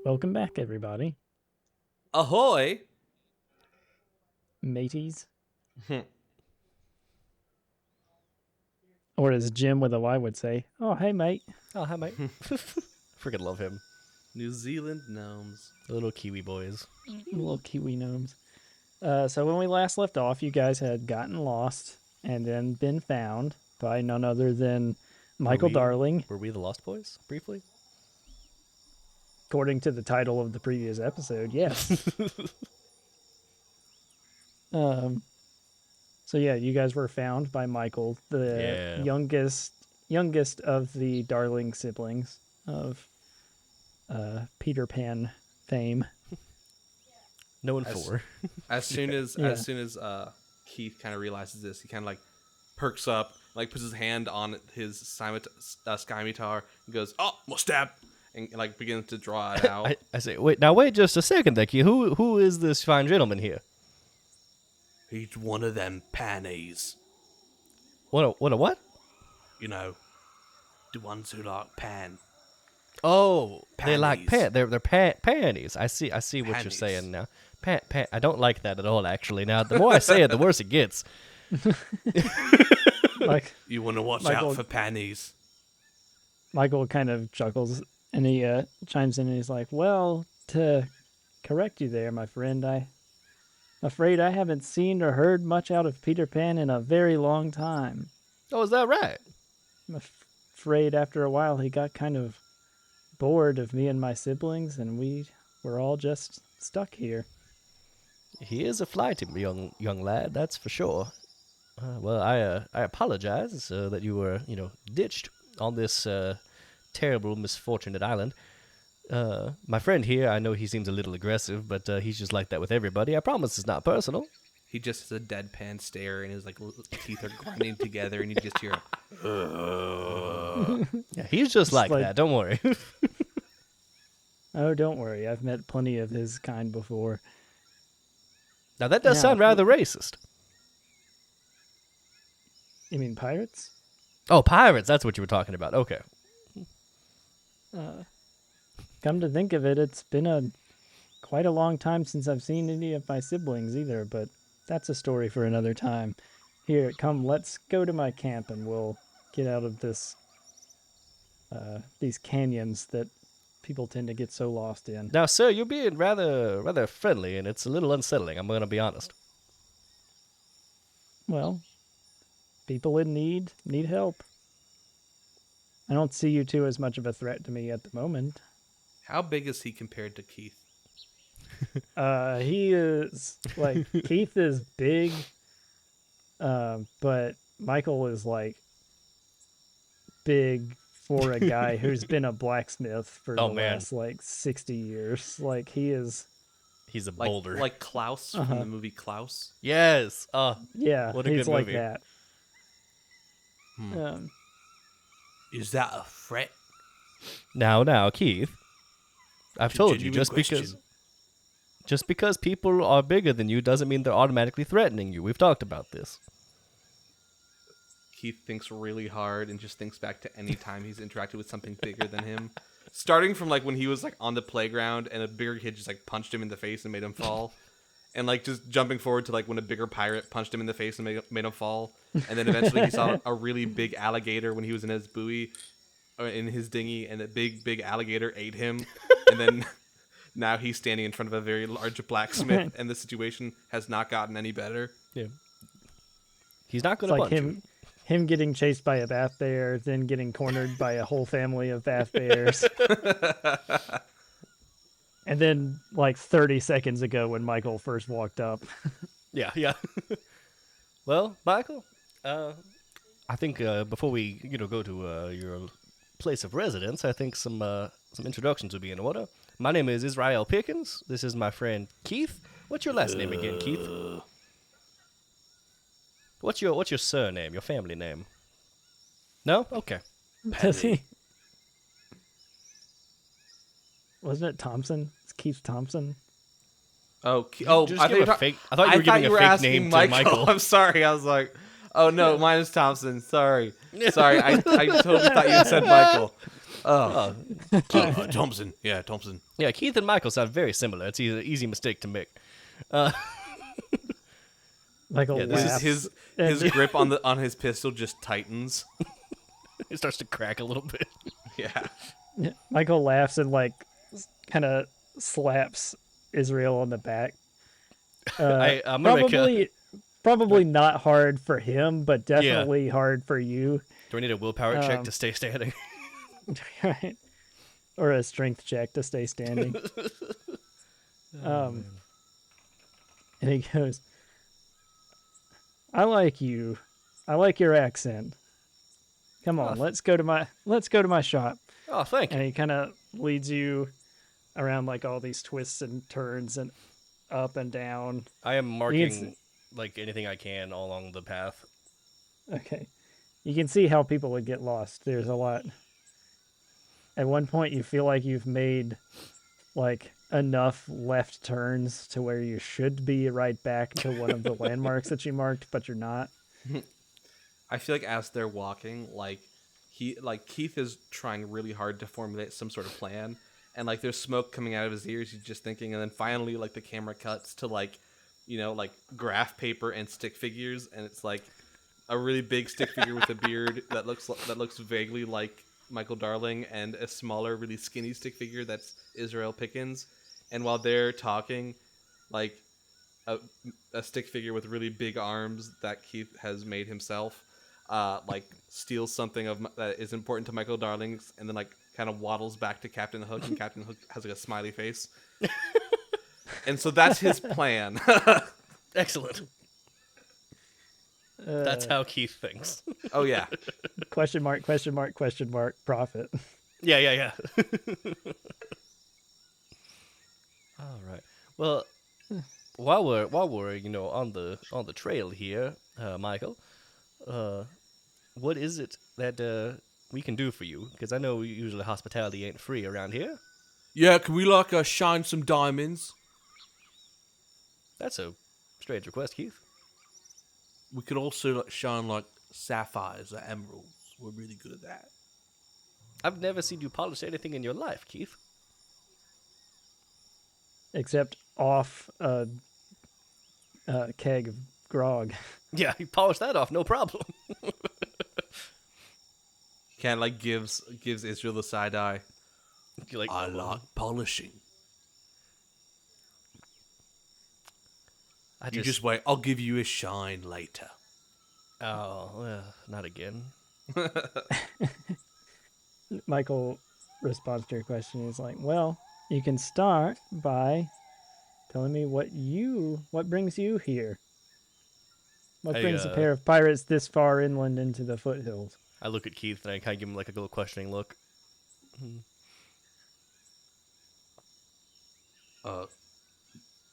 Welcome back, everybody. Ahoy! Mateys. Or as Jim with a Y would say, oh, hey, mate. Oh, hi, mate. Freaking love him. New Zealand gnomes. Little Kiwi boys. Little Kiwi gnomes. So when we last left off, you guys had gotten lost and then been found by none other than Michael Darling. Were we the Lost Boys, briefly? According to the title of the previous episode, yes. So yeah, you guys were found by Michael, the youngest of the Darling siblings of Peter Pan fame. Known for. As soon as Keith kind of realizes this, he kind of like perks up, like puts his hand on his scimitar and goes, "Oh, well, stab!" and like begins to draw it out. I say, wait just a second, Becky. Who is this fine gentleman here? He's one of them pannies. What a what? You know, the ones who like pan. Oh, Panties. they like pan. They're panties. I see what Panties. you're saying now. Pan. I don't like that at all. Actually, now the more I say it, the worse it gets. Like You want to watch Michael- out for pannies. Michael kind of chuckles and he chimes in and he's like, "Well, to correct you there, my friend, I'm afraid I haven't seen or heard much out of Peter Pan in a very long time. Oh, is that right? I'm afraid after a while he got kind of bored of me and my siblings, and we were all just stuck here." He is a flighty young lad, that's for sure. Well, I apologize that you were ditched on this terrible, misfortunate island. My friend here, I know he seems a little aggressive, but he's just like that with everybody. I promise it's not personal. He just has a deadpan stare, and his like teeth are grinding together, and you just hear, Yeah, he's just like like- that. Don't worry. Oh, don't worry, I've met plenty of his kind before. Now that does Now, sound rather racist. You mean pirates? Oh, pirates. That's what you were talking about. Okay. Come to think of it, it's been quite a long time since I've seen any of my siblings either, but that's a story for another time. Here, come, let's go to my camp and we'll get out of these canyons that people tend to get so lost in. Now, sir, you're being rather friendly, and it's a little unsettling. I'm going to be honest. Well, people in need help. I don't see you two as much of a threat to me at the moment. "How big is he compared to Keith?" He is like Keith is big, but Michael is like big for a guy who's been a blacksmith for the last like 60 years. Like He's a Like, boulder. like Klaus from the movie Klaus. Yes. yeah, What a he's good like movie. that. Is that a threat? Now, Keith. I've told you, Genuine just because people are bigger than you doesn't mean they're automatically threatening you. We've talked about this. Keith thinks really hard and just thinks back to any time he's interacted with something bigger than him. Starting from like when he was like on the playground and a bigger kid just like punched him in the face and made him fall. And like just jumping forward to like when a bigger pirate punched him in the face and made him fall. And then eventually he saw a really big alligator when he was in his buoy, or in his dinghy, and a big alligator ate him. And then now he's standing in front of a very large blacksmith and the situation has not gotten any better. Yeah. He's not going It's to like punch you. him getting chased by a bath bear, then getting cornered by a whole family of bath bears. And then like 30 seconds ago when Michael first walked up. Yeah. Well, Michael, I think before we go to your place of residence, I think some introductions would be in order. My name is Israel Pickens. This is my friend Keith. What's your last name again, Keith? What's your surname? Your family name? No? Okay. Does he? Wasn't it Thompson? It's Keith Thompson. I Just give a fake. I thought you were giving a fake asking name to Michael. I'm sorry. I was like, oh no, mine is Thompson. Sorry. I totally thought you said Michael. Oh, Keith. Thompson. Yeah, Thompson. Yeah, Keith and Michael sound very similar. It's an easy mistake to make. Michael Yeah, this is laughs. His and- grip on his pistol just tightens. It starts to crack a little bit. Yeah. Michael laughs and like kind of slaps Israel on the back. I'm gonna make Probably not hard for him, but definitely hard for you, Do I need a willpower check to stay standing? right? Or a strength check to stay standing. And he goes, "I like you. I like your accent. Come on, let's go to my shop." Oh, thank And you. he kind of leads you around like all these twists and turns and up and down. I am You marking can like anything I can all along the path. Okay. You can see how people would get lost. There's a lot. At one point, you feel like you've made like enough left turns to where you should be right back to one of the landmarks that you marked, but you're not. I feel like as they're walking, Keith is trying really hard to formulate some sort of plan, and like there's smoke coming out of his ears. He's just thinking, and then finally, like the camera cuts to like graph paper and stick figures, and it's like a really big stick figure with a beard that looks vaguely like Michael Darling, and a smaller, really skinny stick figure that's Israel Pickens. And while they're talking, like a stick figure with really big arms that Keith has made himself, steals something that is important to Michael Darling's, and then like kind of waddles back to Captain Hook, and Captain Hook has like a smiley face. And so that's his plan. Excellent. That's how Keith thinks. Oh yeah. Question mark, question mark, question mark, profit. Yeah. All right. Well, while we're on the trail here, Michael, what is it that we can do for you? Because I know usually hospitality ain't free around here. Yeah, can we shine some diamonds? That's a strange request, Keith. We could also shine sapphires or emeralds. We're really good at that. I've never seen you polish anything in your life, Keith. Except off a keg of grog. Yeah, you polish that off, no problem. He kind of gives Israel the side eye. You're like, I like polishing. You just wait. I'll give you a shine later. Oh, well, not again. Michael responds to your question. He's like, "Well, you can start by telling me what brings you here. What brings a pair of pirates this far inland into the foothills?" I look at Keith and I kind of give him like a little questioning look.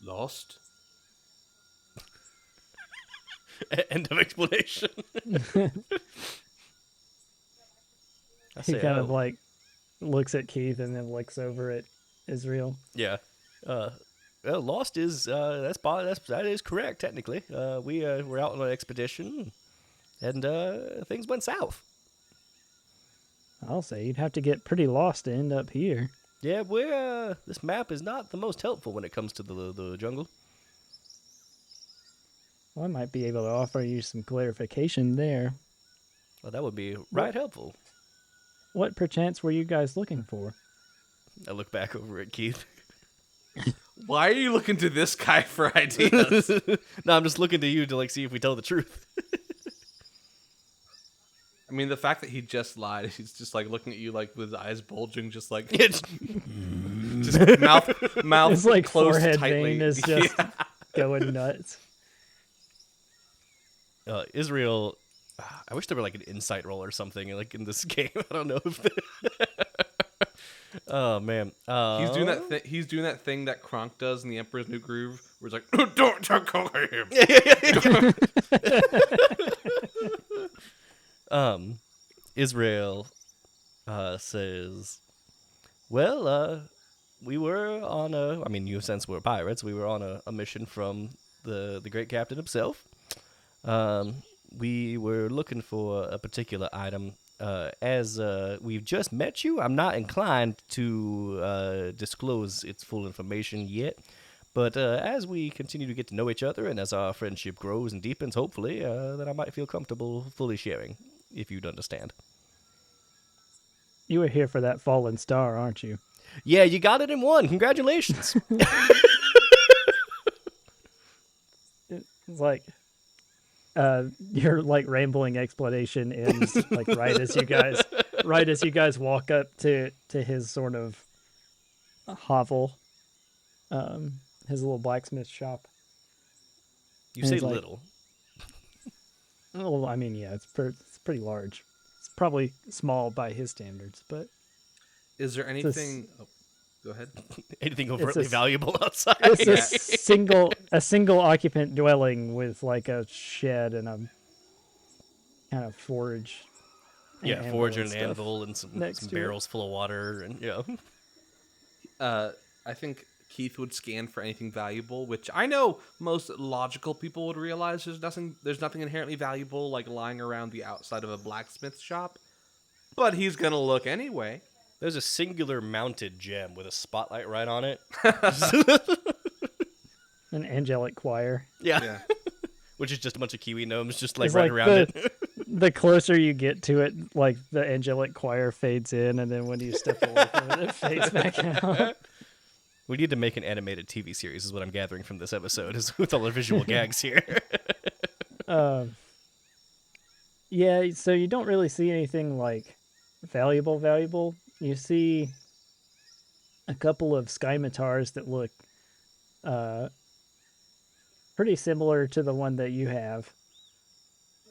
Lost? End of explanation. He kind of like looks at Keith and then looks over at Israel. Yeah. Well, Lost is that is correct technically. We're out on an expedition, and things went south. I'll say you'd have to get pretty lost to end up here. Yeah, this map is not the most helpful when it comes to the jungle. Well, I might be able to offer you some clarification there. Well, that would be right helpful. What perchance were you guys looking for? I look back over at Keith. Why are you looking to this guy for ideas? No, I'm just looking to you to see if we tell the truth. I mean, the fact that he just lied, he's just looking at you with his eyes bulging, just It's just mouth His like closed forehead tightly. vein is just going nuts. Israel. I wish there were an insight roll or something in this game. I don't know if. Oh man, He's doing that. He's doing that thing that Kronk does in The Emperor's New Groove, where it's like, "Don't talk to him." Israel says, "Well, we were on a. I mean, you since we're pirates, we were on a mission from the great captain himself. We were looking for a particular item as we've just met you, I'm not inclined to disclose its full information yet. But as we continue to get to know each other and as our friendship grows and deepens, hopefully, then I might feel comfortable fully sharing, if you'd understand. You were here for that fallen star, aren't you? Yeah, you got it in one. Congratulations. It's like your like rambling explanation ends like right as you guys walk up to his sort of hovel, his little blacksmith shop. You And say it's like- little. Well, I mean, yeah, it's pretty large. It's probably small by his standards, but Is there anything? Oh, go ahead. Anything overtly s- valuable outside? it's Yeah. a single occupant dwelling with like a shed and a kind of forge. Yeah, anvil forge and and stuff anvil and some next to it. barrels full of water and I think Keith would scan for anything valuable, which I know most logical people would realize there's nothing inherently valuable like lying around the outside of a blacksmith shop. But he's gonna look anyway. There's a singular mounted gem with a spotlight right on it. An angelic choir. Yeah. Which is just a bunch of kiwi gnomes just like It's right like around it. The closer you get to it, like the angelic choir fades in, and then when you step away from it, it fades back out. We need to make an animated TV series is what I'm gathering from this episode is with all the visual gags here. Yeah, so you don't really see anything like valuable. You see a couple of skymitars that look pretty similar to the one that you have.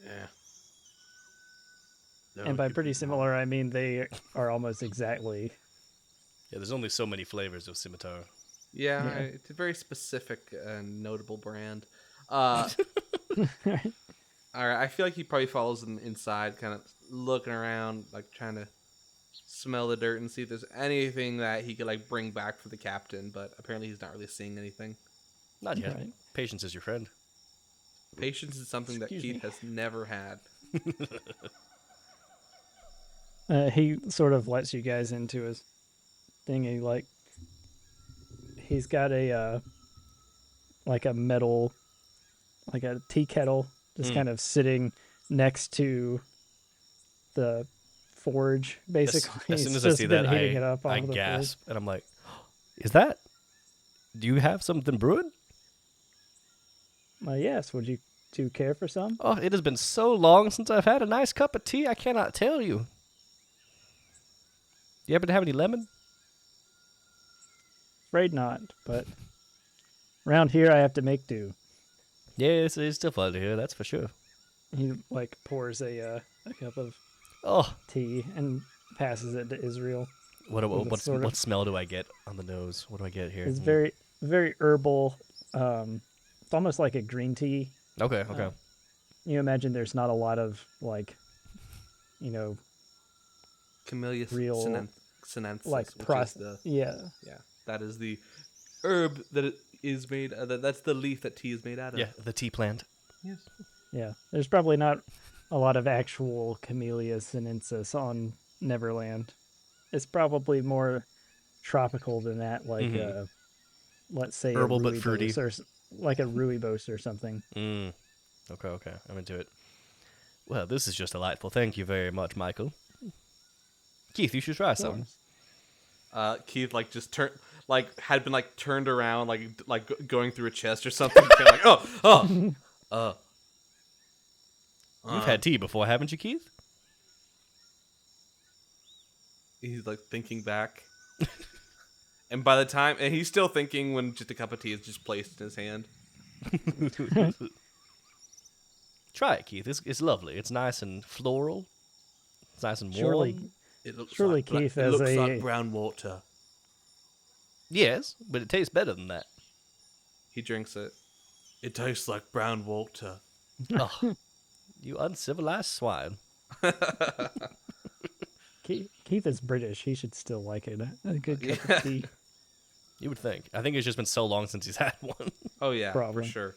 Yeah. And by pretty similar, I mean they are almost exactly. Yeah, there's only so many flavors of scimitar. Yeah, Yeah. it's a very specific and notable brand. All right, I feel like he probably follows them inside, kind of looking around, like trying to smell the dirt and see if there's anything that he could like bring back for the captain. But apparently, he's not really seeing anything. Not yet. Right. Patience is your friend. Patience is something that Excuse Keith me. has never had. He sort of lets you guys into his thingy. Like he's got a like a metal, like a tea kettle, just kind of sitting next to the forge. Basically, As soon He's as I just see been that, heating it up I off the forge. gasp and I'm like, "Is that? Do you have something brewing?" Yes. Would you two care for some? Oh, it has been so long since I've had a nice cup of tea. I cannot tell you. Do you happen to have any lemon? Afraid not, but around here I have to make do. Yeah, it's still fun to hear. That's for sure. He like pours a cup of Oh, tea and passes it to Israel. what smell do I get on the nose? What do I get here? It's very herbal. It's almost like a green tea. Okay. You imagine there's not a lot of like, you know, Camellia Real, sinensis, like which is the yeah. that is the herb that it is made. That's the leaf that tea is made out of. Yeah, the tea plant. Yes. Yeah. There's probably not a lot of actual Camellia sinensis on Neverland. It's probably more tropical than that, like let's say Herbal a but fruity. rooibos or like a rooibos or something. Okay. I'm into it. Well, this is just delightful. Thank you very much, Michael. Keith, you should try some. Keith like just had been like turned around like going through a chest or something. Kinda like You've had tea before, haven't you, Keith? he's like thinking back, and by the time and he's still thinking when just a cup of tea is just placed in his hand. Try it, Keith. It's lovely. It's nice and floral. It's nice and warm. Surely, It looks Surely like Keith it has looks a- like brown water. Yes, but it tastes better than that. He drinks it. It tastes like brown water. Oh, you uncivilized swine. Keith is British. He should still like it. A good cup of tea. You would think. I think it's just been so long since he's had one. Oh yeah, Problem. for sure.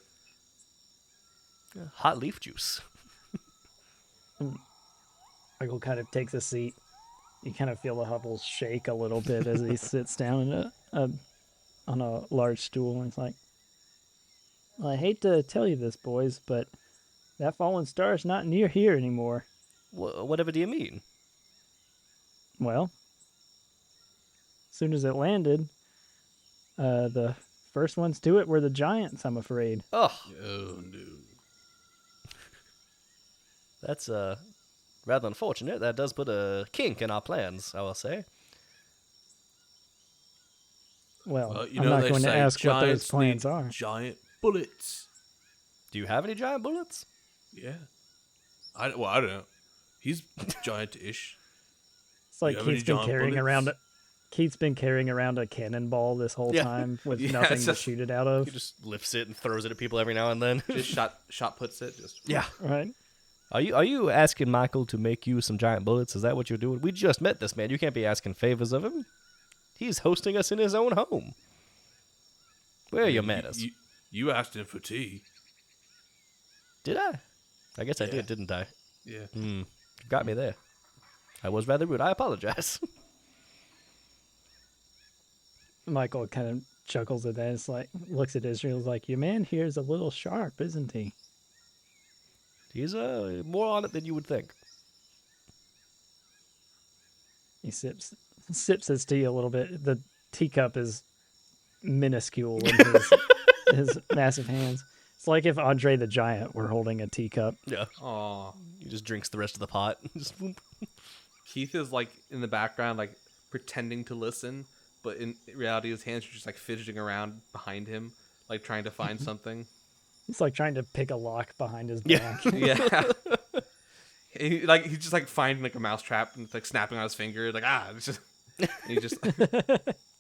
Hot leaf juice. Michael kind of takes a seat. You kind of feel the Hubble shake a little bit as he sits down in on a large stool, and it's like, well, I hate to tell you this, boys, but that fallen star is not near here anymore. Whatever do you mean? Well, as soon as it landed, the first ones to it were the giants, I'm afraid. Oh, Oh no. that's rather unfortunate. That does put a kink in our plans, I will say. Well, You I'm know not they going to say ask what those giants plans need are. giant bullets. Do you have any giant bullets? Yeah. I don't know. He's giant-ish. It's like You have any giant bullets? Keith's been carrying around a cannonball this whole Yeah. time with Yeah, nothing it's to just- shoot it out of. He just lifts it and throws it at people every now and then. Just shot puts it. Just Yeah. Right? Are you asking Michael to make you some giant bullets? Is that what you're doing? We just met this man. You can't be asking favors of him. He's hosting us in his own home. Where are your manners? You asked him for tea. Did I? I guess I Yeah. did, didn't I? Yeah. You got me there. I was rather rude. I apologize. Michael kind of chuckles at that. It's like, looks at Israel, like, your man here is a little sharp, isn't he? He's more on it than you would think. He sips his tea a little bit. The teacup is minuscule in his massive hands. It's like if Andre the Giant were holding a teacup. Yeah. Aw. He just drinks the rest of the pot. Just whoop. Keith is like in the background, like pretending to listen, but in reality, his hands are just like fidgeting around behind him, like trying to find something. He's like trying to pick a lock behind his Yeah. back. Yeah. He's just like finding like a mouse trap and like snapping on his finger, like it's just. And he just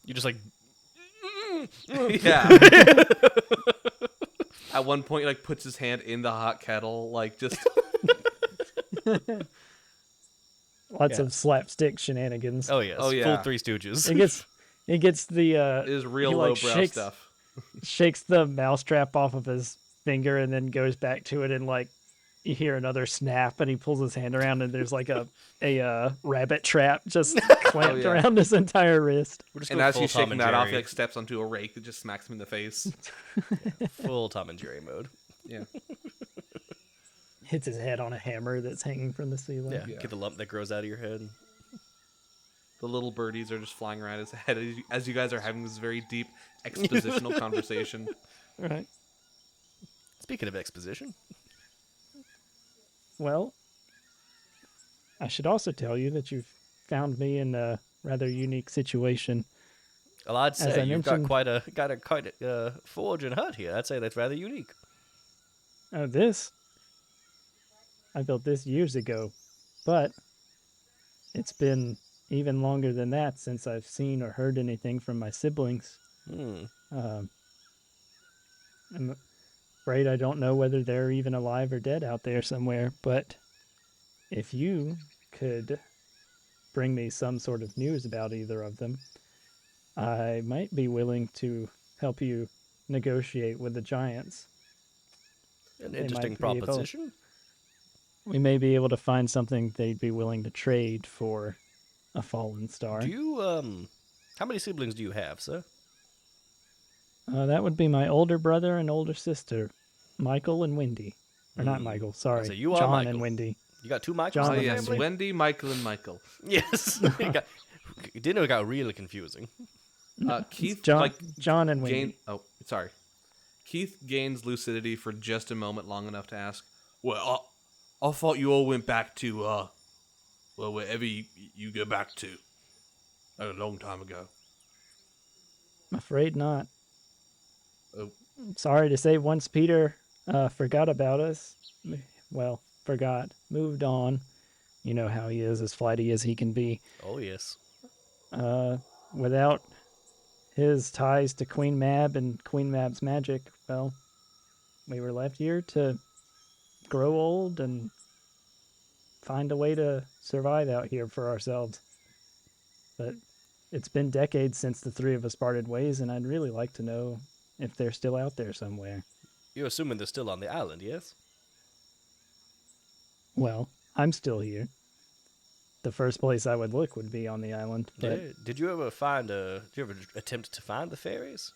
You just like. yeah. At one point, he, like puts his hand in the hot kettle, like just. Lots Yeah. of slapstick shenanigans. Oh yes. Oh, yeah. Full Three Stooges. It gets the It is real he, like, lowbrow shakes- stuff. shakes the mousetrap off of his finger and then goes back to it, and like you hear another snap and he pulls his hand around and there's like a rabbit trap just clamped yeah. around his entire wrist. We're just And going as full he's Tom shaking and that off, he Jerry. like steps onto a rake that just smacks him in the face. Full Tom and Jerry mode. Yeah. Hits his head on a hammer that's hanging from the ceiling. Yeah. Yeah. Get the lump that grows out of your head. The little birdies are just flying around his head as you guys are having this very deep expositional conversation. Right. Speaking of exposition. Well, I should also tell you that you've found me in a rather unique situation. Well, I'd As say I you've got mentioned- quite a forge and hut here. I'd say that's rather unique. Oh, this? I built this years ago, but it's been even longer than that since I've seen or heard anything from my siblings. I'm afraid I don't know whether they're even alive or dead out there somewhere, but if you could bring me some sort of news about either of them, I might be willing to help you negotiate with the giants. An They interesting might be able- proposition. We may be able to find something they'd be willing to trade for a fallen star. Do you how many siblings do you have, sir? That would be my older brother and older sister, Michael and Wendy. Or not Michael, sorry. So you are John Michael. and Wendy. You got two Michaels John Oh in the yes, family? Wendy, Michael, and Michael. Yes. Dinner got really confusing. Keith John and Wendy. Sorry. Keith gains lucidity for just a moment, long enough to ask, "Well, I thought you all went back to wherever you go back to, a long time ago." I'm afraid not. Oh. Sorry to say, once Peter forgot about us, moved on. You know how he is, as flighty as he can be. Oh yes. Without his ties to Queen Mab and Queen Mab's magic, well, we were left here to grow old and find a way to survive out here for ourselves. But it's been decades since the three of us parted ways, and I'd really like to know if they're still out there somewhere. You're assuming they're still on the island, yes? Well, I'm still here. the first place I would look would be on the island. But Did you ever find Did you ever attempt to find the fairies?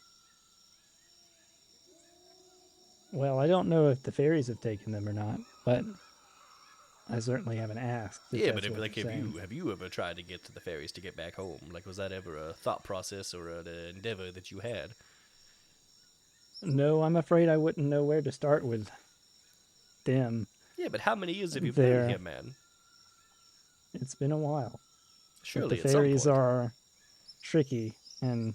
well, I don't know if the fairies have taken them or not, but I certainly haven't asked. If Yeah, that's but if, what like, you're saying. have you ever tried to get to the fairies to get back home? Like, was that ever a thought process or an endeavor that you had? No, I'm afraid I wouldn't know where to start with them. Yeah, but how many years have you been They're here, man? It's been a while. But the Surely at some fairies point. are tricky and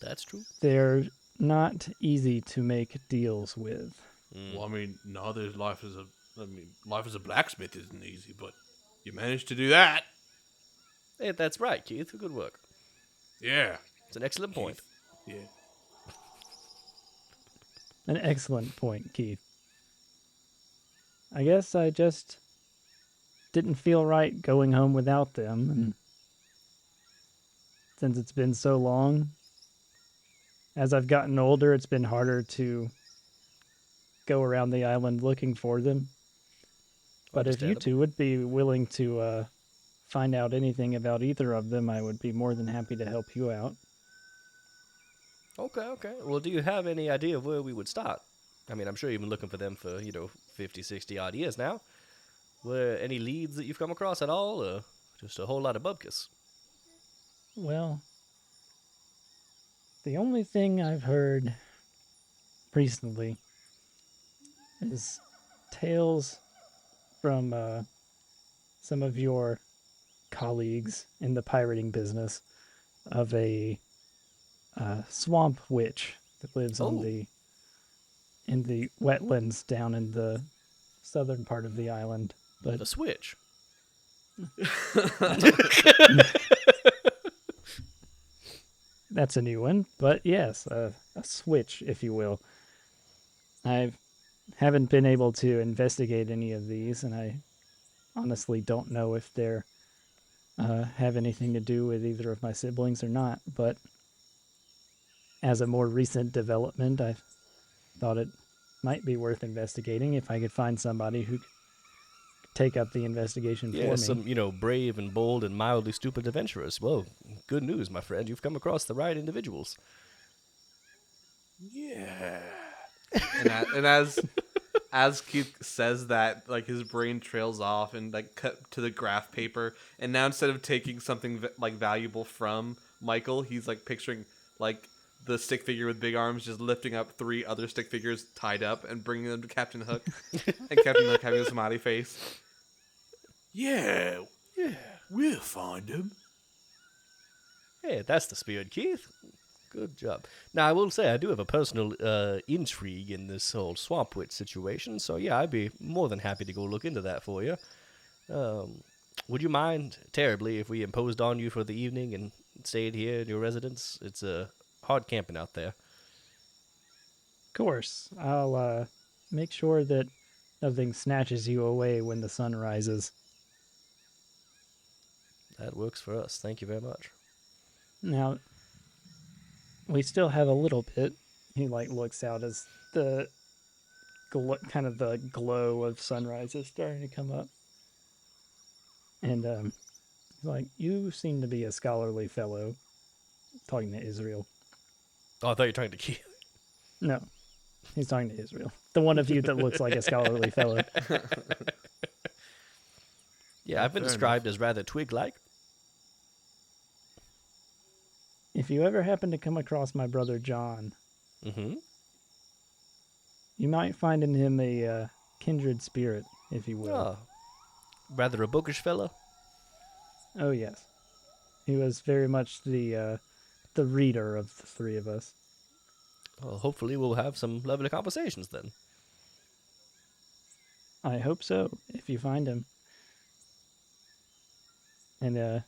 That's true. they're not easy to make deals with. Well, I mean, no, there's life as a blacksmith isn't easy, but you managed to do that. Hey, that's right, Keith. Good work. Yeah. It's an excellent point. Yeah. An excellent point, Keith. I guess I just didn't feel right going home without them, and since it's been so long, as I've gotten older, it's been harder to go around the island looking for them. But if you two would be willing to find out anything about either of them, I would be more than happy to help you out. Okay. Well, do you have any idea of where we would start? I mean, I'm sure you've been looking for them for, 50, 60 odd years now. Were any leads that you've come across at all, or just a whole lot of bubkus? Well, the only thing I've heard recently is tales from some of your colleagues in the pirating business of a swamp witch that lives in the wetlands down in the southern part of the island. But The switch. that's a new one. But yes, a switch, if you will. I haven't been able to investigate any of these, and I honestly don't know if they're have anything to do with either of my siblings or not. But as a more recent development, I thought it might be worth investigating if I could find somebody who could take up the investigation for me. Some, brave and bold and mildly stupid adventurers. Well, good news, my friend. You've come across the right individuals. Yeah. and as Keith says that, like, his brain trails off and like cut to the graph paper, and now instead of taking something like valuable from Michael, he's like picturing like the stick figure with big arms just lifting up 3 other stick figures tied up and bringing them to Captain Hook, and Captain Hook having a smiley face. Yeah, we'll find him. Hey, that's the spirit, Keith. Good job. Now, I will say, I do have a personal intrigue in this whole swamp witch situation, so yeah, I'd be more than happy to go look into that for you. Would you mind terribly if we imposed on you for the evening and stayed here in your residence? It's hard camping out there. Of course, I'll make sure that nothing snatches you away when the sun rises. That works for us. Thank you very much. Now, we still have a little bit. He like looks out as the kind of the glow of sunrise is starting to come up, and he's like, "You seem to be a scholarly fellow." Talking to Israel. Oh, I thought you were talking to Keith. No, he's talking to Israel. The one of you that looks like a scholarly fellow. Yeah, I've been described as rather twig-like. If you ever happen to come across my brother John, you might find in him a kindred spirit, if you will. Oh, rather a bookish fellow. Oh yes, he was very much the reader of the 3 of us. Well, hopefully we'll have some lovely conversations then. I hope so, if you find him. And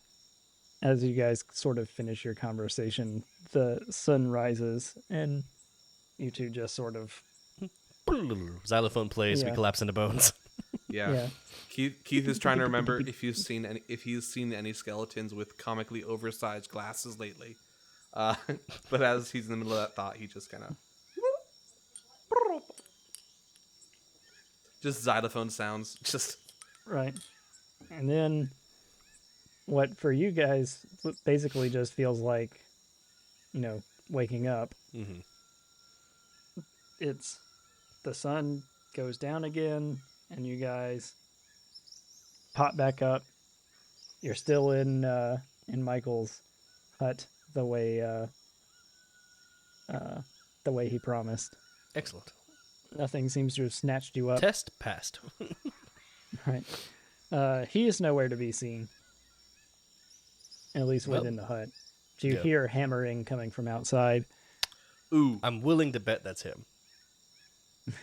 as you guys sort of finish your conversation, the sun rises, and you two just sort of... Xylophone plays, we collapse into bones. Yeah. Keith is trying to remember if he's seen any skeletons with comically oversized glasses lately. But as he's in the middle of that thought, he just kind of just xylophone sounds. Just right. And then what for you guys basically just feels like, waking up. Mm-hmm. It's the sun goes down again, and you guys pop back up. You're still in Michael's hut the way he promised. Excellent. Nothing seems to have snatched you up. Test passed. Right. He is nowhere to be seen. At least within the hut. Do you hear hammering coming from outside? Ooh. I'm willing to bet that's him.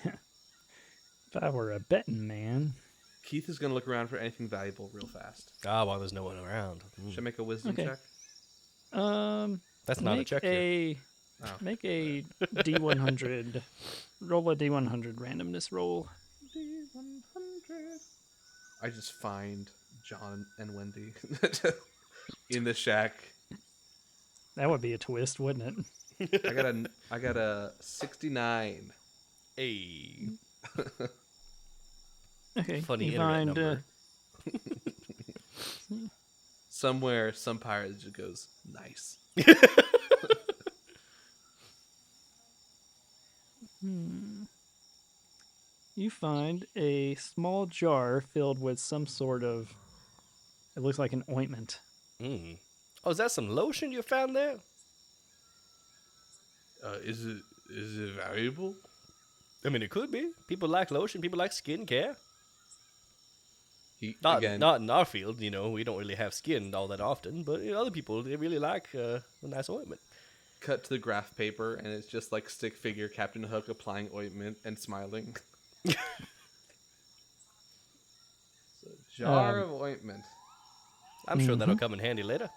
If I were a betting man. Keith is going to look around for anything valuable real fast. Well, there's no one around. Should I make a wisdom check? That's not a check here. Make a D100. Roll a D100 randomness roll. D100. I just find John and Wendy in the shack. That would be a twist, wouldn't it? I got a 69. Hey. Okay. Funny you internet find, number. Somewhere, some pirate just goes, nice. You find a small jar filled with some sort of, it looks like an ointment. Mm. Oh, is that some lotion you found there? Is it valuable? I mean, it could be. People like lotion. People like skincare. Not Not in our field, we don't really have skin all that often. But other people, they really like a nice ointment. Cut to the graph paper, and it's just like stick figure Captain Hook applying ointment and smiling. So, jar of ointment. I'm sure that'll come in handy later.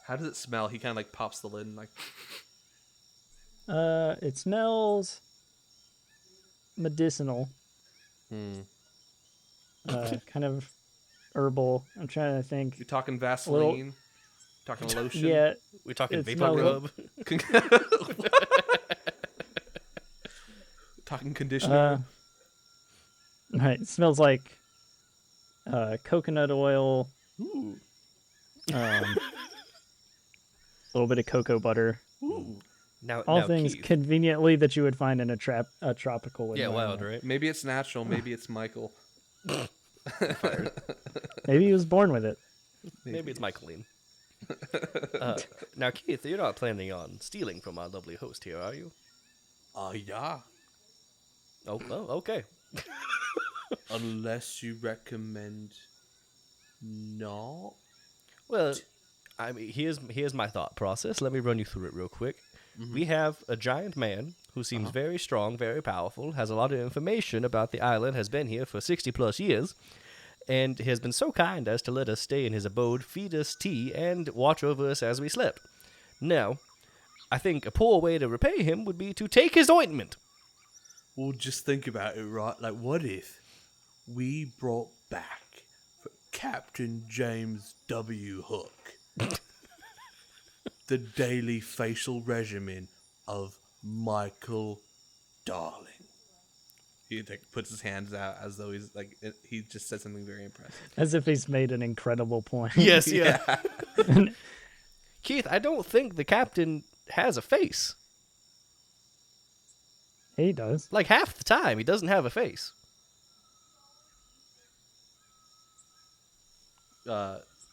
How does it smell? He kind of like pops the lid and like. It smells medicinal. Kind of herbal. I'm trying to think. You're talking Vaseline? Talking lotion? Yeah. We're talking It vapor rub. Talking conditioner? Right. It smells like coconut oil. Ooh. A little bit of cocoa butter. Ooh. All now, things Keith. conveniently that you would find in a tropical Yeah, environment. wild, right? Maybe it's natural. Maybe it's Michael. Maybe he was born with it. Maybe it's Michaeline. Now, Keith, you're not planning on stealing from our lovely host here, are you? Yeah. Oh, well, okay. Unless you recommend not. Well, I mean, here's my thought process. Let me run you through it real quick. Mm-hmm. We have a giant man who seems very strong, very powerful, has a lot of information about the island, has been here for 60 plus years, and has been so kind as to let us stay in his abode, feed us tea, and watch over us as we slept. Now, I think a poor way to repay him would be to take his ointment. Well, just think about it, right? Like, what if we brought back Captain James W. Hook, the daily facial regimen of Michael Darling? He puts his hands out as though he just said something very impressive. As if he's made an incredible point. Yes, yeah. Keith, I don't think the captain has a face. He does. Like half the time, he doesn't have a face.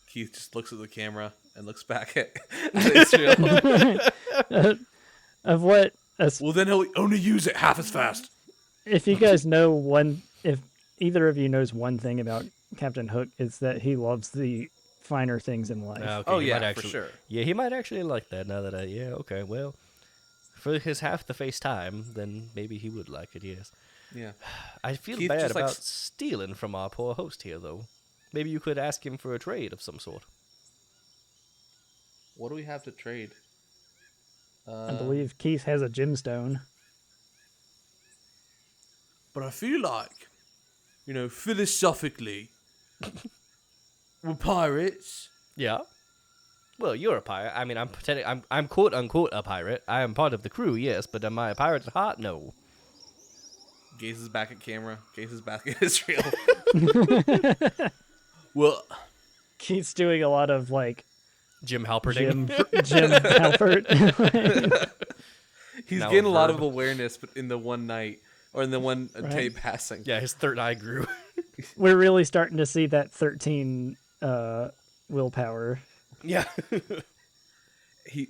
Keith just looks at the camera and looks back at Israel. Of what? Well, then he'll only use it half as fast. If you guys know if either of you knows one thing about Captain Hook, it's that he loves the finer things in life. Okay, He might for actually, sure. Yeah, he might actually like that now that okay, well, for his half the face time, then maybe he would like it, yes. Yeah. I feel Keith bad just, about stealing from our poor host here, though. Maybe you could ask him for a trade of some sort. What do we have to trade? I believe Keith has a gemstone. But I feel like, philosophically, we're pirates. Yeah. Well, you're a pirate. I mean, I'm quote unquote a pirate. I am part of the crew, yes, but am I a pirate at heart? No. Gazes back at camera. Gazes back at Israel. Well, Keith's doing a lot of like Jim Halperding. Jim Halpert. he's Now getting a a lot verb. of awareness, but in the one night or in the one day passing. Yeah, his third eye grew. We're really starting to see that 13 willpower. Yeah. He,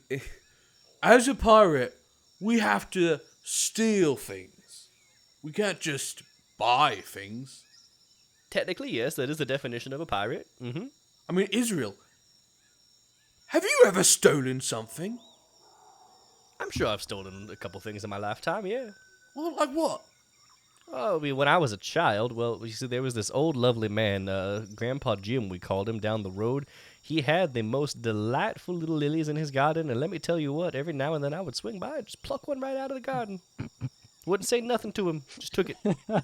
as a pirate, we have to steal things. We can't just buy things. Technically, yes, that is the definition of a pirate. Mm-hmm. I mean, Israel, have you ever stolen something? I'm sure I've stolen a couple things in my lifetime, yeah. Well, like what? Oh, I mean, when I was a child, well, you see, there was this old lovely man, Grandpa Jim, we called him, down the road. He had the most delightful little lilies in his garden, and let me tell you what, every now and then I would swing by and just pluck one right out of the garden. Wouldn't say nothing to him, just took it.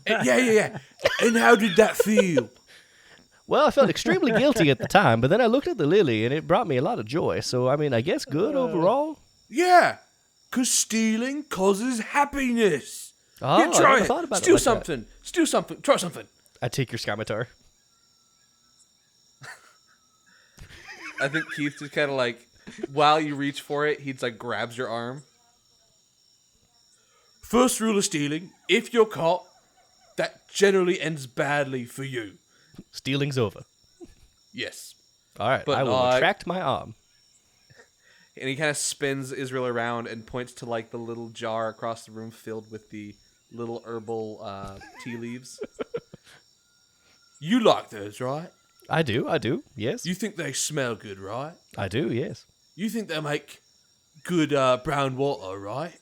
Yeah. And how did that feel? Well, I felt extremely guilty at the time, but then I looked at the lily, and it brought me a lot of joy. So, I mean, I guess good overall. Yeah, because stealing causes happiness. Oh, Yeah, try I never it. thought about Steal it like something. Steal something. Try something. that. I take your scimitar. I think Keith just kind of like, while you reach for it, he's like grabs your arm. First rule of stealing: if you're caught, that generally ends badly for you. Stealing's over. Yes. All right, But, I will retract my arm. And he kind of spins Israel around and points to like the little jar across the room filled with the little herbal tea leaves. You like those, right? I do, yes. You think they smell good, right? I do, yes. You think they make good brown water, right?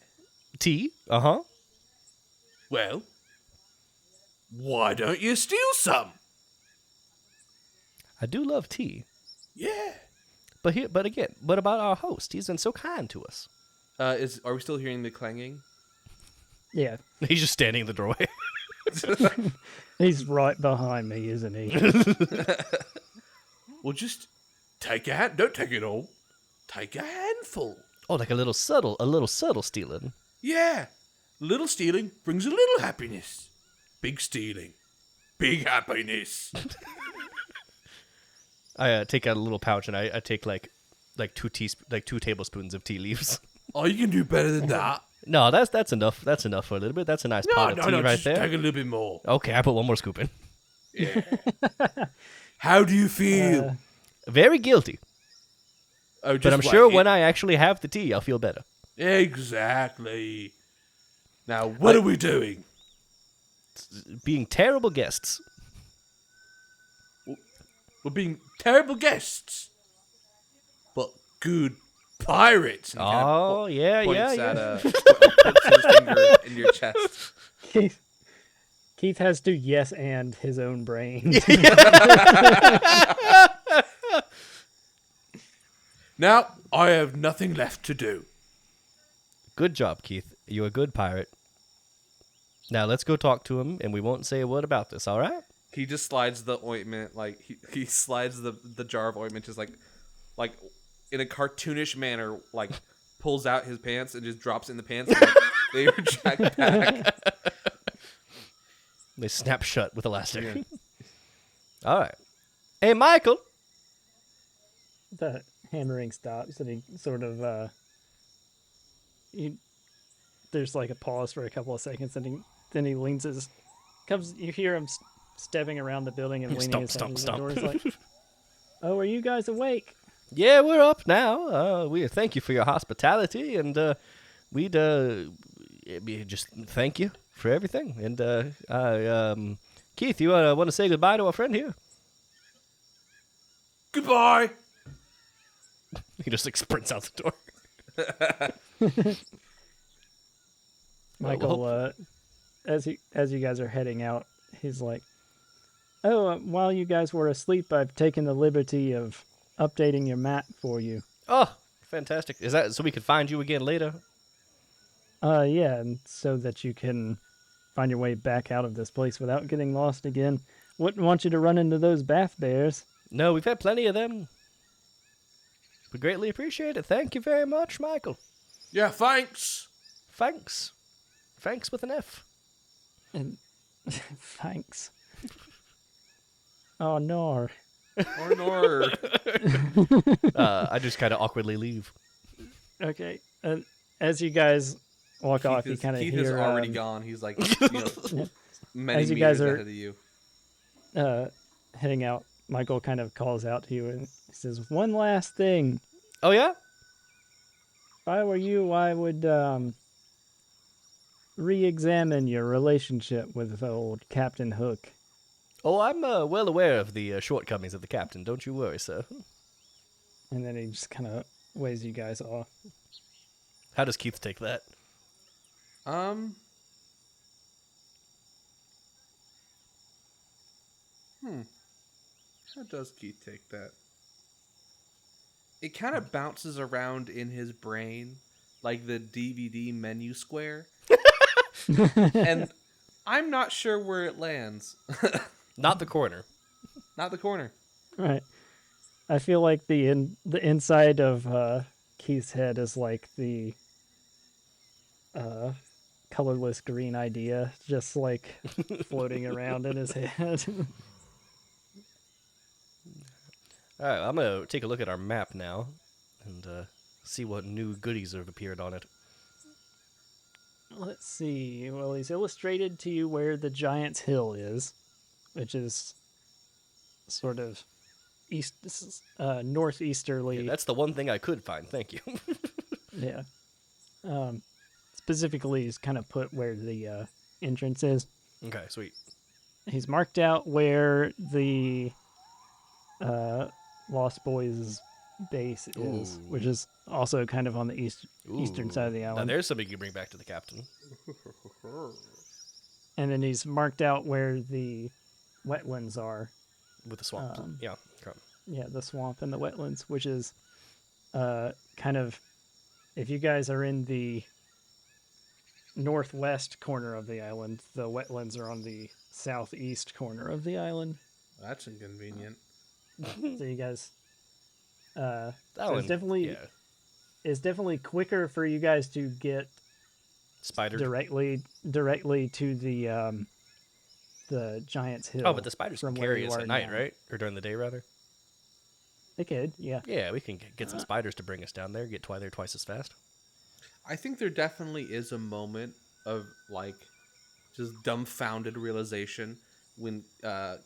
Tea? Uh-huh. Well, why don't you steal some? I do love tea. Yeah. But again, what about our host? He's been so kind to us. Are we still hearing the clanging? Yeah, He's just standing in the doorway. he's right behind me, isn't he? Well, just take a hand. Don't take it all. Take a handful. Oh, like a little subtle stealing. Yeah. Little stealing brings a little happiness. Big stealing, big happiness. I take out a little pouch and I take like 2 tablespoons of tea leaves. Oh, you can do better than that. No, that's enough. That's enough for a little bit. That's a nice pot of tea right just there. take a little bit more. Okay, I put one more scoop in. Yeah. How do you feel? Very guilty. Oh, But I'm sure when I actually have the tea, I'll feel better. Exactly. Now, what are we doing? Being terrible guests. We're being terrible guests, but good pirates. And kind of Oh, yeah. puts his finger in your chest. Keith has to yes and his own brain. Now, I have nothing left to do. Good job, Keith. You're a good pirate. Now let's go talk to him, and we won't say a word about this, all right? He just slides the ointment, like he slides the jar of ointment, just like in a cartoonish manner, like pulls out his pants and just drops in the pants. And, like, they retract back. They snap shut with elastic. Yeah. All right. Hey, Michael. The hammering stops, and he sort of there's like a pause for a couple of seconds, and then he leans his you hear him stepping around the building and leaning his head into the door. He's like, "Oh, are you guys awake?" Yeah, we're up now. We thank you for your hospitality, and we'd just thank you for everything. And Keith, you want to say goodbye to our friend here? Goodbye. He just like sprints out the door. Michael, as you guys are heading out, he's like, "Oh, while you guys were asleep, I've taken the liberty of updating your map for you." Oh, fantastic! Is that so we could find you again later? Yeah, and so that you can find your way back out of this place without getting lost again. Wouldn't want you to run into those bath bears. No, we've had plenty of them. We greatly appreciate it. Thank you very much, Michael. Yeah, thanks. Thanks. Thanks with an F. And thanks. Oh no. Nor. I just kind of awkwardly leave. Okay. And as you guys walk off, you kind of Keith hear... is already gone. He's like, many As you meters guys are- ahead of you. heading out, Michael kind of calls out to you and he says, "One last thing. Oh yeah. If I were you, I would re-examine your relationship with old Captain Hook." Oh, I'm well aware of the shortcomings of the captain. Don't you worry, sir. And then he just kind of waves you guys off. How does Keith take that? How does Keith take that? It kind of bounces around in his brain like the DVD menu square. And I'm not sure where it lands. Not the corner. Not the corner. Right. I feel like the inside of Keith's head is like the colorless green idea, just like floating around in his head. All right, I'm gonna take a look at our map now and see what new goodies have appeared on it. Let's see. Well, he's illustrated to you where the Giant's Hill is, which is sort of northeasterly. Yeah, that's the one thing I could find. Thank you. Yeah. Specifically, he's kind of put where the entrance is. Okay, sweet. He's marked out where the Lost Boys base is, Ooh. which is also kind of on the eastern Ooh. side of the Now island. there's something you bring back to the captain. And then he's marked out where the wetlands are. With the swamp. Yeah. Okay. Yeah, the swamp and the wetlands, which is kind of, if you guys are in the northwest corner of the island, the wetlands are on the southeast corner of the island. That's inconvenient. So you guys, That so one, it's definitely quicker for you guys to get Spider. directly to the Giant's Hill. Oh, but the spiders can from where carry you us are at night, now. right? Or during the day, rather. They could, yeah. Yeah, we can get some spiders to bring us down there. Get there twice as fast. I think there definitely is a moment of like just dumbfounded realization when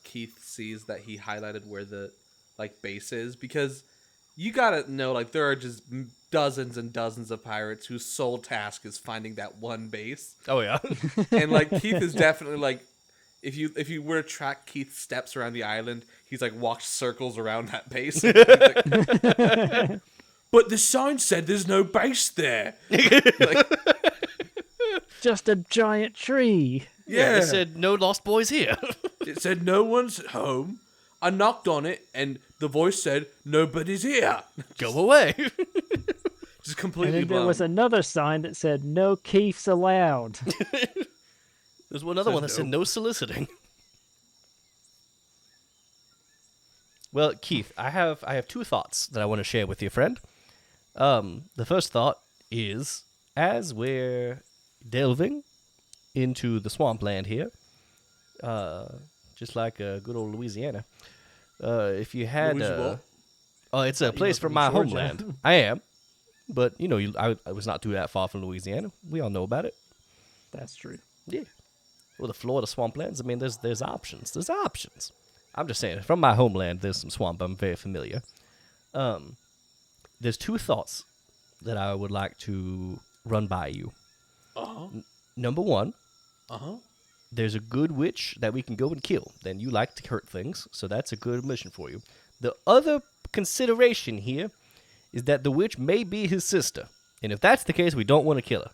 Keith sees that he highlighted where the like base is, because you gotta know like there are just dozens and dozens of pirates whose sole task is finding that one base, Oh yeah. and like Keith is definitely like if you were to track Keith's steps around the island, he's like walked circles around that base. Like, but the sign said there's no base there. Like, Just a giant tree. Yeah. It said no lost boys here. it said no one's home. I knocked on it, and the voice said nobody's here. Go away. Just And completely then there blown. was another sign that said no Keiths allowed. There's another Said one that said no. no soliciting. Well, Keith, I have two thoughts that I want to share with you, friend. The first thought is, as we're delving into the swampland here, just like good old Louisiana, if you had, Louisville? it's a place from from my Georgia. homeland. I am, but I was not too that far from Louisiana. We all know about it. That's true. Yeah. Well, the Florida swamplands. I mean, there's options. There's options. I'm just saying, from my homeland, there's some swamp. I'm very familiar. There's two thoughts that I would like to run by you. Number one, there's a good witch that we can go and kill. Then you like to hurt things, so that's a good mission for you. The other consideration here is that the witch may be his sister. And if that's the case, we don't want to kill her.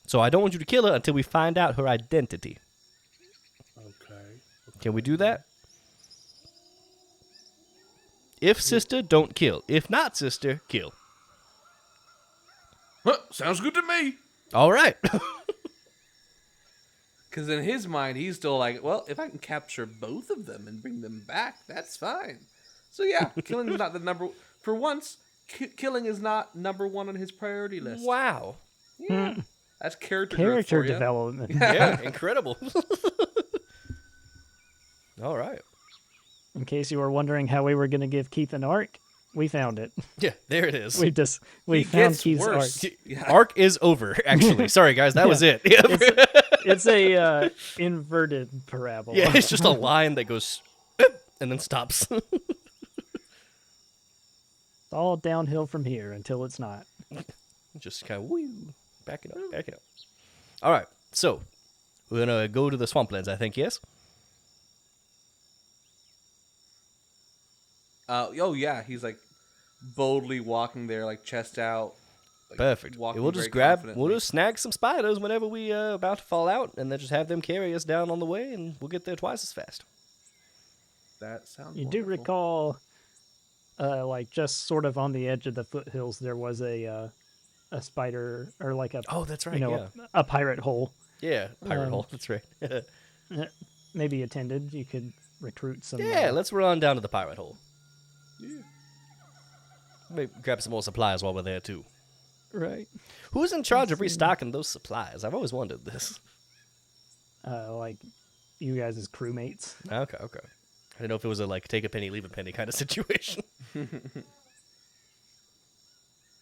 So I don't want you to kill her until we find out her identity. Okay. Can we do that? If sister, don't kill. If not sister, kill. Huh, sounds good to me. All right. Because in his mind, he's still like, well, if I can capture both of them and bring them back, that's fine. So yeah, killing is not the number. For once, killing is not number one on his priority list. Wow. Yeah, that's character growth Character for ya. development. Yeah, incredible. All right. In case you were wondering how we were going to give Keith an arc, we found it. Yeah, there it is. We He found gets Keith's worse. arc. Yeah. Arc is over, actually. Sorry, guys, that was it. Yeah. It's a inverted parabola. Yeah, it's just a line that goes and then stops. It's all downhill from here until it's not. Just kind of woo, back it up, back it up. All right, so we're gonna go to the swamplands, I think. Yes. Oh yeah, he's like boldly walking there, like chest out. Like, Perfect. walking We'll very just grab, confidently. we'll just snag some spiders whenever we about to fall out, and then just have them carry us down on the way, and we'll get there twice as fast. That sounds. You do wonderful. recall, like just sort of on the edge of the foothills, there was a spider or like a Oh, that's right. you know yeah, a pirate hole. yeah, pirate um, hole. That's right. Maybe attended. You could recruit some. Yeah, let's run down to the pirate hole. Yeah. Maybe grab some more supplies while we're there too. right. Who's in charge of restocking those supplies? I've always wondered this. Like you guys as crewmates. Okay. I didn't know if it was a like take a penny, leave a penny kind of situation.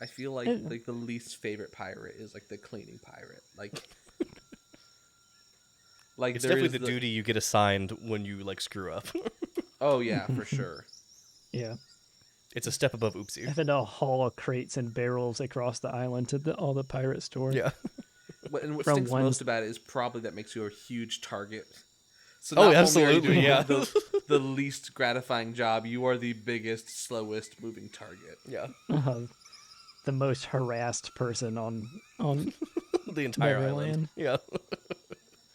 I feel like It- the least favorite pirate is like the cleaning pirate. Like It's there definitely is the duty you get assigned when you like screw up. Oh yeah, for sure. Yeah. It's a step above oopsie. Having to haul crates and barrels across the island to all the pirate stores. Yeah. And what From stinks one- most about it is probably that makes you a huge target. So Oh, not only are you absolutely, doing yeah. the least gratifying job, you are the biggest, slowest moving target. Yeah. The most harassed person on The entire Neverland. island. Yeah.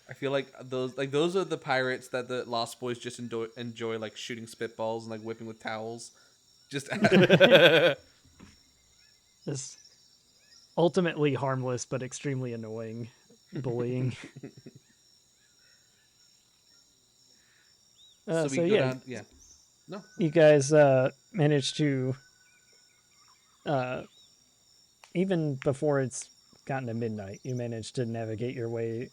I feel like those are the pirates that the Lost Boys just enjoy like shooting spitballs and like whipping with towels. Just this ultimately harmless but extremely annoying bullying. so we So go yeah, down. Yeah. No. you guys managed to, even before it's gotten to midnight, you managed to navigate your way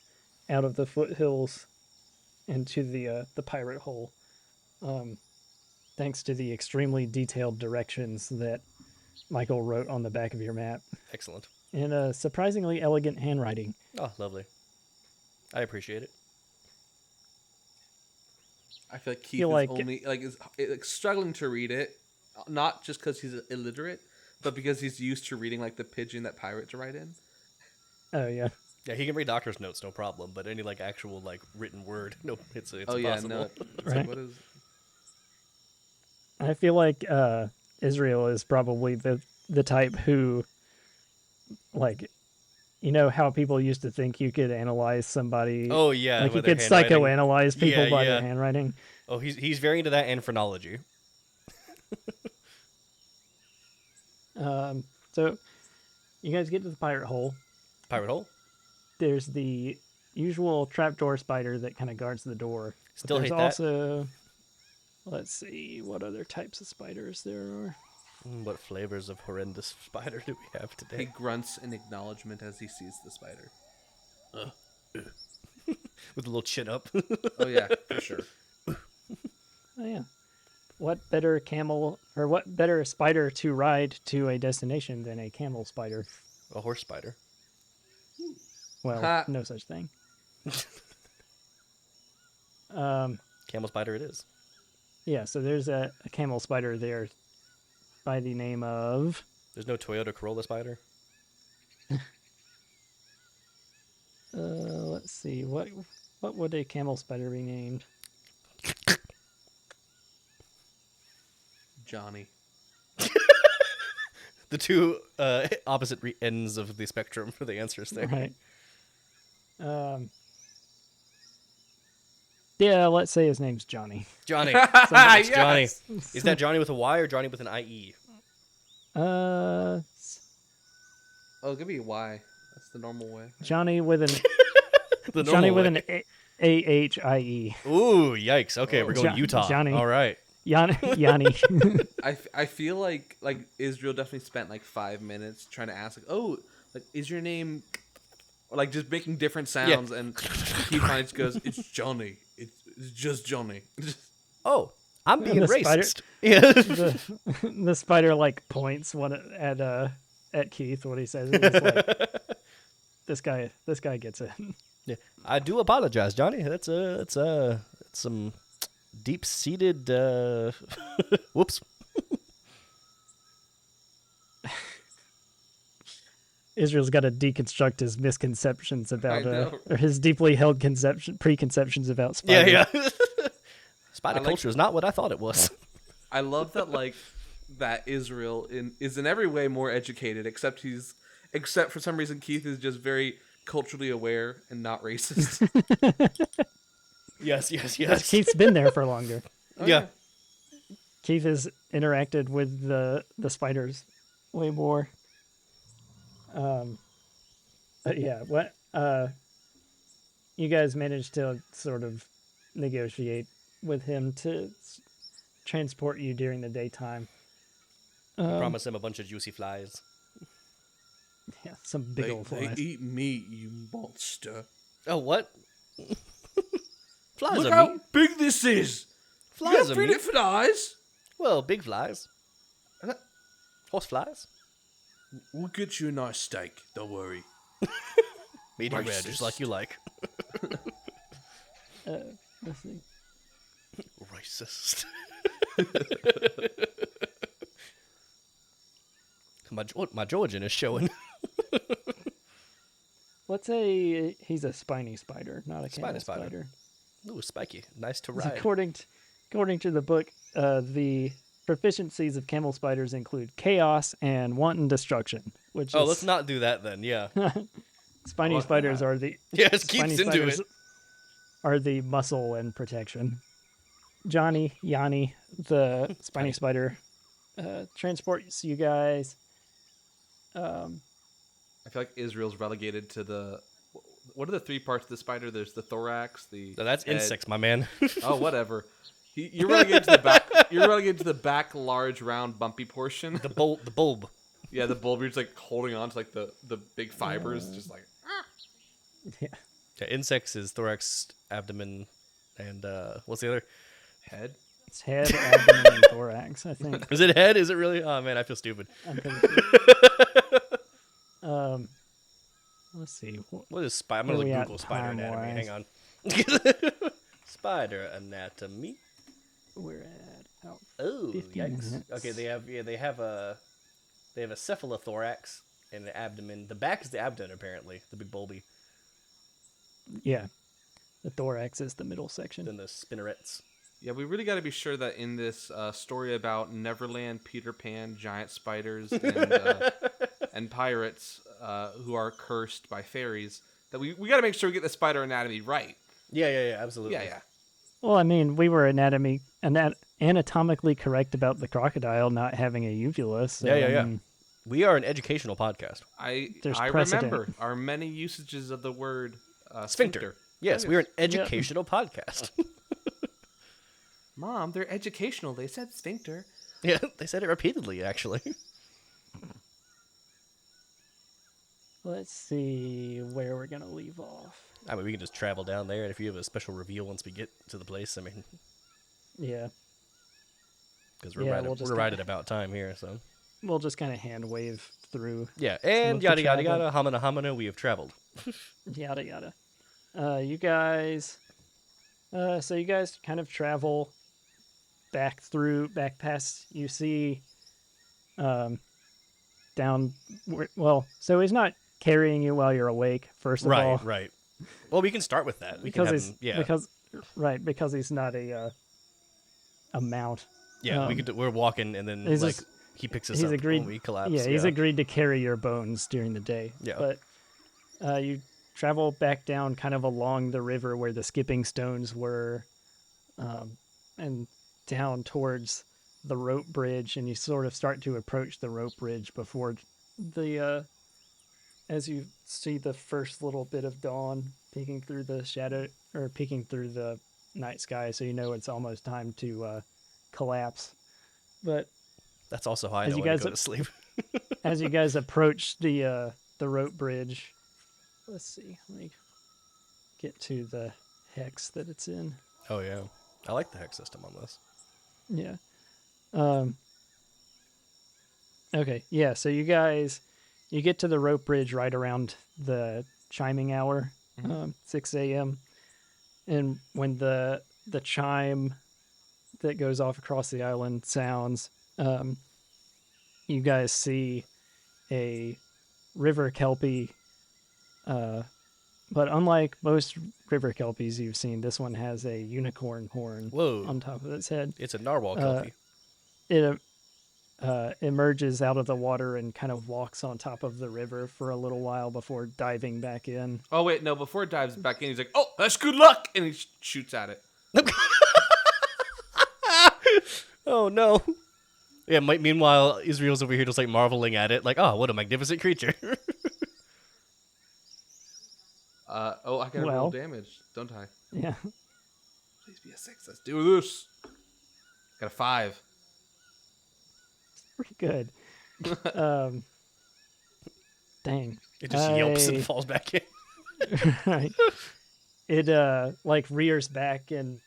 out of the foothills into the pirate hole, thanks to the extremely detailed directions that Michael wrote on the back of your map Excellent. in a surprisingly elegant handwriting. Oh, lovely. I appreciate it. I feel like Keith Feel is like- only like struggling to read it, not just because he's illiterate, but because he's used to reading like the pigeon that pirates write in. Oh yeah. Yeah, he can read doctor's notes, no problem. But any like actual like written word, nope, it's Oh yeah, impossible. no. It's Right. like, what is? I feel like Israel is probably the type who, like, you know how people used to think you could analyze somebody. Oh yeah, like you with their could handwriting. psychoanalyze people Yeah, by yeah. their handwriting. Oh, he's very into that and phrenology. So you guys get to the pirate hole. Pirate hole. There's the usual trapdoor spider that kind of guards the door. But Still there's hate that. also, let's see, what other types of spiders there are. What flavors of horrendous spider do we have He today? grunts in acknowledgement as he sees the spider. With a little chin up. Oh yeah, for sure. Oh yeah. What better camel or what better spider to ride to a destination than a camel spider? A horse spider. Well, Ha. no such thing. Camel spider it is. Yeah, so there's a camel spider there by the name of There's no Toyota Corolla spider. let's see, what would a camel spider be named? Johnny. The two opposite ends of the spectrum for the answers there. Right. Yeah, let's say his name's Johnny. Johnny. Yes! Johnny. Is that Johnny with a Y or Johnny with an IE? Uh, Oh, give me a Y. That's the normal way. Johnny with an The Johnny normal with way. an A-H-I-E. Ooh, yikes. Okay, we're going Jo- Utah. Johnny. All right. Yanni. I feel like Israel definitely spent like 5 minutes trying to ask like, oh, like is your name, or like just making different sounds, and he finally just goes, it's Johnny. It's just Johnny. Oh, I'm being the spider- racist. Yeah. The spider like points one at Keith when he says it. He's like, this guy gets it. Yeah. I do apologize, Johnny. It's some deep-seated whoops. Israel's got to deconstruct his misconceptions about know. or his deeply held preconceptions about spiders. Yeah. Spider culture is not what I thought it was. I love that that Israel is in every way more educated, except for some reason Keith is just very culturally aware and not racist. Yes. Keith's been there for longer. Yeah. Keith has interacted with the spiders way more. But yeah, what you guys managed to sort of negotiate with him to transport you during the daytime. Promise him a bunch of juicy flies. Yeah, some big old flies. They eat meat, you monster. Oh, what? Flies Look are how meat. big this is. Flies You are feed meat. it flies. Well, big flies. Horse flies. We'll get you a nice steak. Don't worry. Medium rare, Racist. just like you like. Let's see. Racist. my Georgian is showing. He's a spiny spider, not a camel Spider. spider. Ooh, spiky. Nice to ride. According to the book, the proficiencies of camel spiders include chaos and wanton destruction. Which Oh, is, let's not do that then. Yeah. spiny What? spiders are the Yes, spiny Keith's into spiders it. are the muscle and protection. Yanni, the spiny spider, transports you guys. I feel like Israel's relegated to the. What are the three parts of the spider? There's the thorax, the. No, that's head. insects, my man. Oh, whatever. You're relegated to the back. You're relegated to the back, large, round, bumpy portion. the bulb. Yeah, the bulb. You're just like holding on to like the big fibers, just like. Yeah. Yeah, insects is thorax, abdomen, and what's the other? Head. It's head, abdomen, and thorax, I think. Is it head? Is it really? Oh man, I feel stupid. I'm pretty sure. Let's see. What is spider? I'm Where gonna we at Google spider anatomy. time-wise? Hang on. Spider anatomy. We're at about Oh, 50 yikes. minutes. Okay, they have a cephalothorax and an abdomen. The back is the abdomen, apparently, the big bulby. Yeah. The thorax is the middle section. Then the spinnerets. Yeah, we really got to be sure that in this story about Neverland, Peter Pan, giant spiders, and pirates who are cursed by fairies, that we got to make sure we get the spider anatomy right. Yeah, absolutely. Yeah. Well, I mean, we were anatomically correct about the crocodile not having a uvula. So, Yeah. I mean, We are an educational podcast. There's I precedent. remember our many usages of the word Sphincter. Yes, Oh, we are an educational podcast. Mom, they're educational. They said sphincter. Yeah, they said it repeatedly, actually. Let's see where we're going to leave off. I mean, we can just travel down there, and if you have a special reveal once we get to the place, I mean, Yeah. because we're Yeah, right, we'll just we're right kinda- at about time here, so. We'll just kind of hand wave through. Yeah, and of the yada yada travel. yada, hamana, we have traveled. Yada yada. You guys. So you guys kind of travel back past. You see, down. Well, so he's not carrying you while you're awake. First of all, Right. Well, we can start with that. We because can have he's him, yeah, because he's not a mount. yeah. We're walking, and then he's like just- he picks us he's up agreed. when we collapse. Yeah, he's agreed to carry your bones during the day. Yeah. But you travel back down kind of along the river where the skipping stones were, and down towards the rope bridge, and you sort of start to approach the rope bridge before as you see the first little bit of dawn peeking through the shadow, or peeking through the night sky, so you know it's almost time to collapse. But That's also how I as know you when guys to go to sleep. as you guys approach the rope bridge, let's see, let me get to the hex that it's in. Oh yeah, I like the hex system on this. Yeah. Um. Okay. Yeah. So you guys, you get to the rope bridge right around the chiming hour, Mhm. 6 a.m. And when the chime that goes off across the island sounds, um, you guys see a river kelpie. Uh, but unlike most river kelpies you've seen, this one has a unicorn horn Whoa. on top of its head. It's a narwhal Uh, kelpie. it emerges out of the water and kind of walks on top of the river for a little while before diving back in. Oh wait, no. Before it dives back in, he's like, "Oh, that's good luck," and he shoots at it. Oh no. Yeah, meanwhile, Israel's over here just like marveling at it, like, oh, what a magnificent creature. Oh, I gotta roll Well, damage, don't I? yeah, Please be a 6. Let's do this. Got a 5. pretty good. Um, dang. It just yelps and falls back in. Right. It like rears back and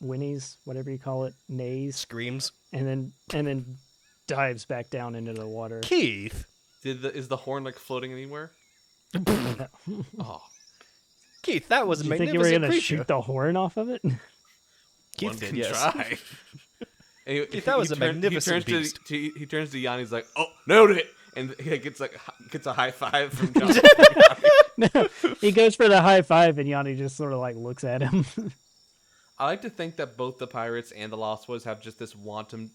whinnies, whatever you call it, neighs, Screams. and then dives back down into the water. Keith. Is the horn like floating anywhere? No. Oh, Keith, that was a Did you think you were magnificent gonna creature. shoot the horn off of it? Keith one did, can yes. try. And Keith, that was a magnificent beast. He turns to Yanni. He's like, "Oh, nailed it!" And he gets a high five from John. No, he goes for the high five, and Yanni just sort of like looks at him. I like to think that both the pirates and the Lost Boys have just this wanton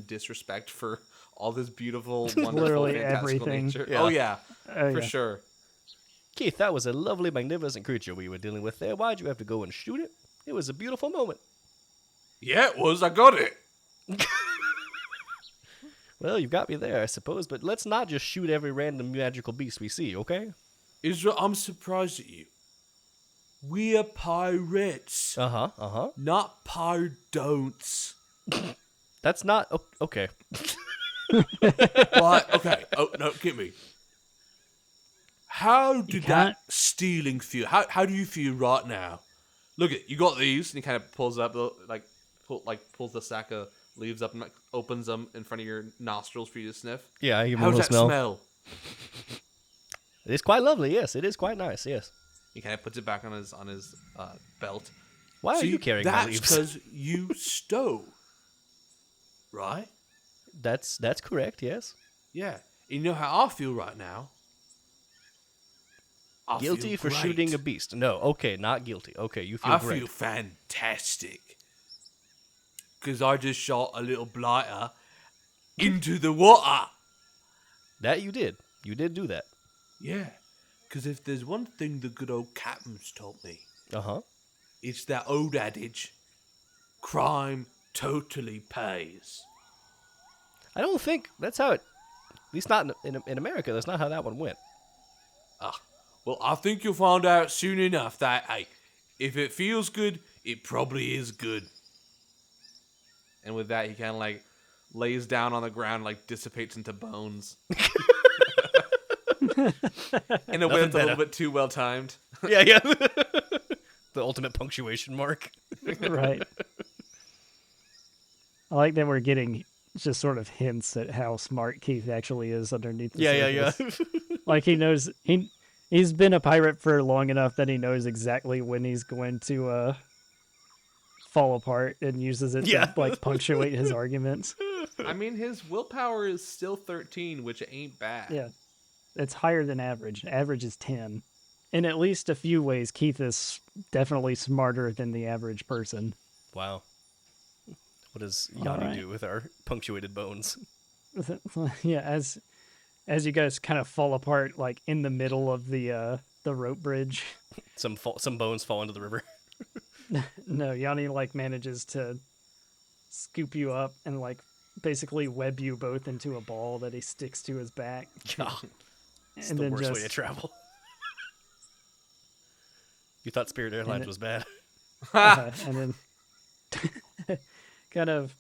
disrespect for all this beautiful, wonderful, Literally fantastical everything. nature. Yeah. Oh yeah, Oh, for yeah. sure. Keith, that was a lovely, magnificent creature we were dealing with there. Why'd you have to go and shoot it? It was a beautiful moment. Yeah, it was. I got it. Well, you got me there, I suppose, but let's not just shoot every random magical beast we see, okay? Israel, I'm surprised at you. We are pirates, Uh-huh. not pardon'ts. That's not... okay. What? Okay. Oh no, get me. How did can't- that stealing feel? How do you feel right now? Look at you got these, and he kind of pulls up pulls the sack of leaves up and like, opens them in front of your nostrils for you to sniff. Yeah, I give him a How's little that smell? It is quite lovely, yes. It is quite nice, yes. He kind of puts it back on his belt. Why are See, you carrying my that's leaves? because you stole, right? That's correct, yes. Yeah. You know how I feel right now? I Guilty feel for great. shooting a beast. No, okay, not guilty. Okay, you feel I great. feel fantastic. Because I just shot a little blighter into the water. That you did. You did do that. Yeah. Because if there's one thing the good old captain's taught me, Uh-huh. it's that old adage, crime totally pays. I don't think that's how it... At least not in America, that's not how that one went. Well, I think you'll find out soon enough that, hey, if it feels good, it probably is good. And with that, he kind of like lays down on the ground, like dissipates into bones. In a way that's a little bit too well timed. Yeah. The ultimate punctuation mark. Right. I like that we're getting just sort of hints at how smart Keith actually is underneath the surface. Like he knows he's been a pirate for long enough that he knows exactly when he's going to fall apart and uses it to like punctuate his arguments. I mean, his willpower is still 13, which ain't bad. Yeah. It's higher than average. Average is 10. In at least a few ways, Keith is definitely smarter than the average person. Wow. What does All Yanni right. do with our punctuated bones? Yeah, as you guys kind of fall apart, like in the middle of the rope bridge. Some bones fall into the river. No, Yanni like manages to scoop you up and like basically web you both into a ball that he sticks to his back. It's And the then worst way just- to travel. You thought Spirit Airlines it- was bad. And then kind of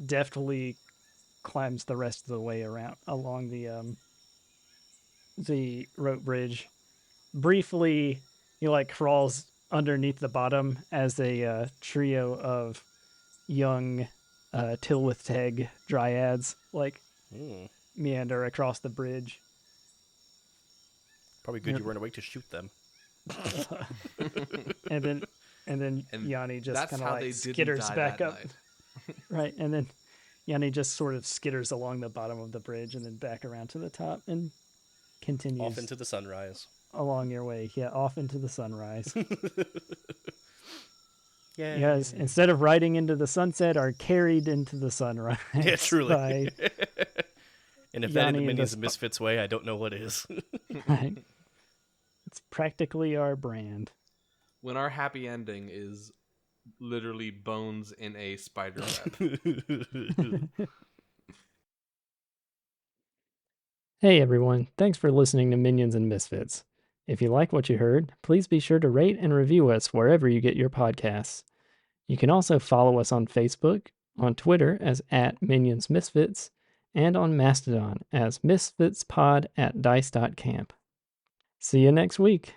deftly climbs the rest of the way around along the rope bridge. Briefly, he like crawls underneath the bottom as a trio of young Tilwith dryads like Mm. meander across the bridge. Probably good you weren't awake to shoot them. and then And Yanni just that's kind of how like they didn't skitters die back that up. night. Right, and then Yanni just sort of skitters along the bottom of the bridge and then back around to the top and continues Off into the sunrise. along your way. Yeah, off into the sunrise. Yeah. You guys, instead of riding into the sunset, are carried into the sunrise. Yeah, truly. by And if that ain't Yanni the and Minions the Misfits way, I don't know what is. right. It's practically our brand. When our happy ending is literally bones in a spider web. Hey everyone, thanks for listening to Minions and Misfits. If you like what you heard, please be sure to rate and review us wherever you get your podcasts. You can also follow us on Facebook, on Twitter as @Minions Misfits, and on Mastodon as MisfitsPod@dice.camp. See you next week.